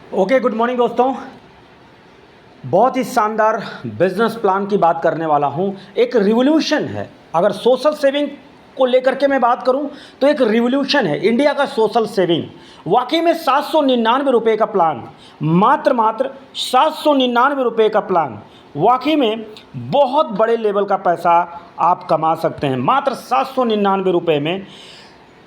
Okay, good morning दोस्तों। बहुत ही शानदार बिजनेस प्लान की बात करने वाला हूं। एक रिवॉल्यूशन है। अगर सोशल सेविंग को लेकर के मैं बात करूं तो एक रिवॉल्यूशन है इंडिया का सोशल सेविंग। वाकई में 799 रुपये का प्लान, मात्र 799 रुपये का प्लान, वाकई में बहुत बड़े लेवल का पैसा आप कमा सकते हैं। मात्र 799 रुपये में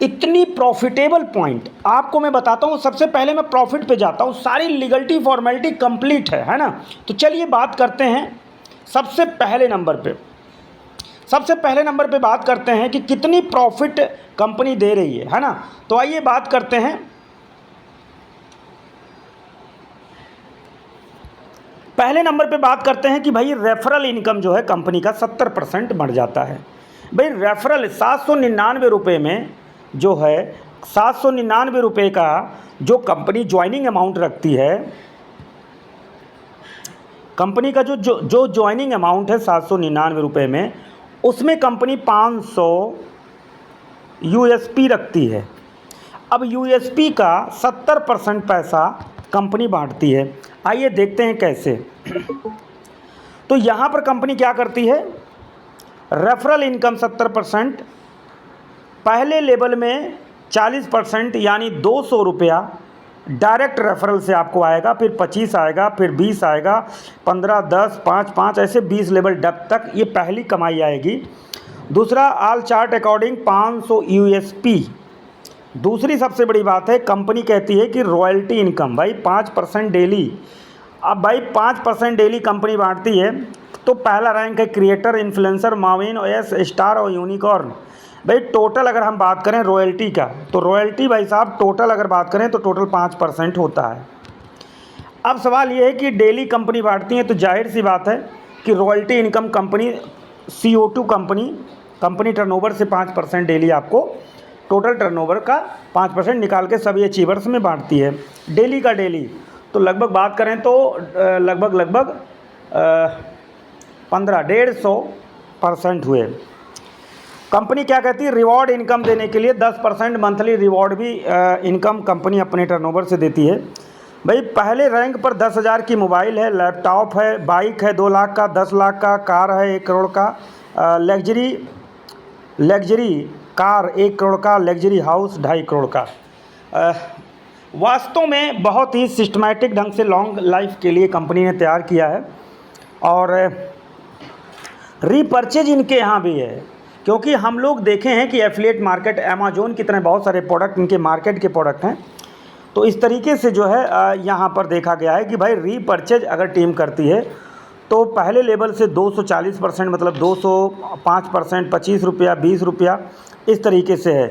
इतनी प्रॉफिटेबल पॉइंट आपको मैं बताता हूँ। सबसे पहले मैं प्रॉफिट पे जाता हूँ। सारी लीगलिटी फॉर्मेलिटी कंप्लीट है ना। तो चलिए बात करते हैं सबसे पहले नंबर पे बात करते हैं कि कितनी प्रॉफिट कंपनी दे रही है ना। तो आइए बात करते हैं। पहले नंबर पे बात करते हैं कि भाई रेफरल इनकम जो है कंपनी का 70% बढ़ जाता है। भाई रेफरल 799 रुपये में जो है 799 रुपये का जो कंपनी ज्वाइनिंग अमाउंट रखती है, कंपनी का जो ज्वाइनिंग अमाउंट है 799 रुपये में, उसमें कंपनी 500 यूएसपी रखती है। अब यूएसपी का 70% पैसा कंपनी बांटती है। आइए देखते हैं कैसे। तो यहाँ पर कंपनी क्या करती है, रेफरल इनकम 70%, पहले लेवल में 40% यानी 200 रुपया डायरेक्ट रेफरल से आपको आएगा, फिर 25 आएगा, फिर 20 आएगा, 15, 10, 5, 5 ऐसे 20 लेवल तक ये पहली कमाई आएगी। दूसरा, ऑल चार्ट अकॉर्डिंग 500 यूएसपी। दूसरी सबसे बड़ी बात है, कंपनी कहती है कि रॉयल्टी इनकम भाई 5% डेली। अब भाई 5% डेली कंपनी बांटती है। तो पहला रैंक है creator, influencer, Mauvin, OS, star और यूनिकॉर्न। भाई टोटल अगर हम बात करें रॉयल्टी का, तो रॉयल्टी भाई साहब टोटल अगर बात करें तो टोटल 5% होता है। अब सवाल ये है कि डेली कंपनी बांटती है तो जाहिर सी बात है कि royalty income company CO2 company turnover से 5% डेली आपको टोटल टर्नओवर का 5% निकाल के सभी अचीवर्स में बांटती है। डेली का डेली तो लगभग बात करें तो लगभग 150% हुए। कंपनी क्या कहती है, रिवॉर्ड इनकम देने के लिए 10% मंथली रिवॉर्ड भी इनकम कंपनी अपने टर्नओवर से देती है। भाई पहले रैंक पर 10,000 की मोबाइल है, लैपटॉप है, बाइक है 2 लाख का, 10 लाख का, कार है 1 करोड़ का, लग्जरी कार 1 करोड़ का, लग्जरी हाउस 2.5 करोड़ का। वास्तव में बहुत ही सिस्टमैटिक ढंग से लॉन्ग लाइफ के लिए कंपनी ने तैयार किया है। और रीपर्चेज इनके यहाँ भी है, क्योंकि हम लोग देखे हैं कि एफिलिएट मार्केट, अमेजोन की तरह बहुत सारे प्रोडक्ट इनके मार्केट के प्रोडक्ट हैं। तो इस तरीके से जो है यहाँ पर देखा गया है कि भाई रीपर्चेज अगर टीम करती है तो पहले लेवल से 240% मतलब 205%, 25 रुपया, 20 रुपया, इस तरीके से है।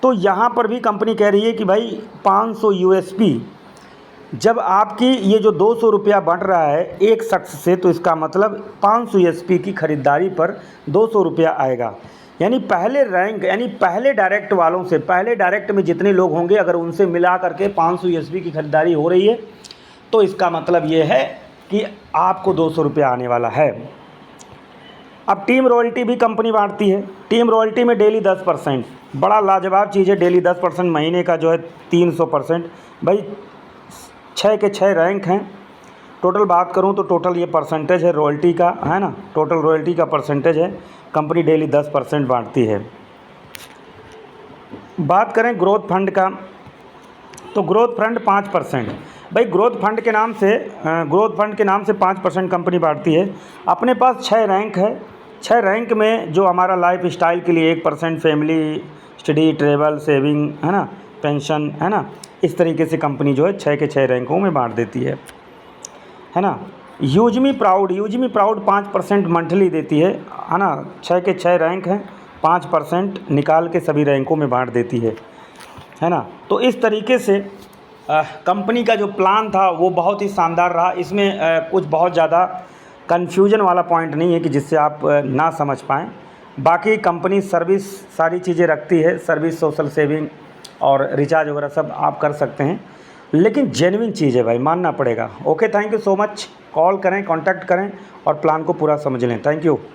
तो यहाँ पर भी कंपनी कह रही है कि भाई 500 यूएसपी, जब आपकी ये जो 200 रुपया बढ़ रहा है एक शख्स से, तो इसका मतलब 500 यूएसपी की ख़रीदारी पर 200 रुपया आएगा। यानी पहले रैंक, यानी पहले डायरेक्ट वालों से, पहले डायरेक्ट में जितने लोग होंगे अगर उनसे मिला करके 500 यूएसपी की ख़रीदारी हो रही है तो इसका मतलब ये है कि आपको 200 रुपया आने वाला है। अब टीम रॉयल्टी भी कंपनी बांटती है। टीम रॉयल्टी में डेली 10%, बड़ा लाजवाब चीज़ है। डेली 10%, महीने का जो है 300%। भाई 6 के 6 रैंक हैं। टोटल बात करूं तो टोटल ये परसेंटेज है रॉयल्टी का, है ना, टोटल रॉयल्टी का परसेंटेज है। कंपनी डेली 10% बांटती है। बात करें ग्रोथ फंड का, तो ग्रोथ फंड 5%। भाई ग्रोथ फंड के नाम से 5% कंपनी बांटती है। अपने पास 6 रैंक है। 6 रैंक में जो हमारा लाइफ स्टाइल के लिए 1%, फैमिली, स्टडी, ट्रेवल, सेविंग, है ना, पेंशन, है ना, इस तरीके से कंपनी जो है 6 के 6 रैंकों में बांट देती है ना। यूजमी प्राउड 5% मंथली देती है ना। 6 के 6 रैंक हैं, 5% निकाल के सभी रैंकों में बांट देती है ना। तो इस तरीके से कंपनी का जो प्लान था वो बहुत ही शानदार रहा। इसमें कुछ बहुत ज़्यादा कन्फ्यूजन वाला पॉइंट नहीं है कि जिससे आप ना समझ पाएँ। बाकी कंपनी सर्विस सारी चीज़ें रखती है, सर्विस, सोशल सेविंग और रिचार्ज वगैरह सब आप कर सकते हैं। लेकिन जेन्युइन चीज़ है भाई, मानना पड़ेगा। Okay, thank you so much. Call करें, कांटेक्ट करें और प्लान को पूरा समझ लें। Thank you.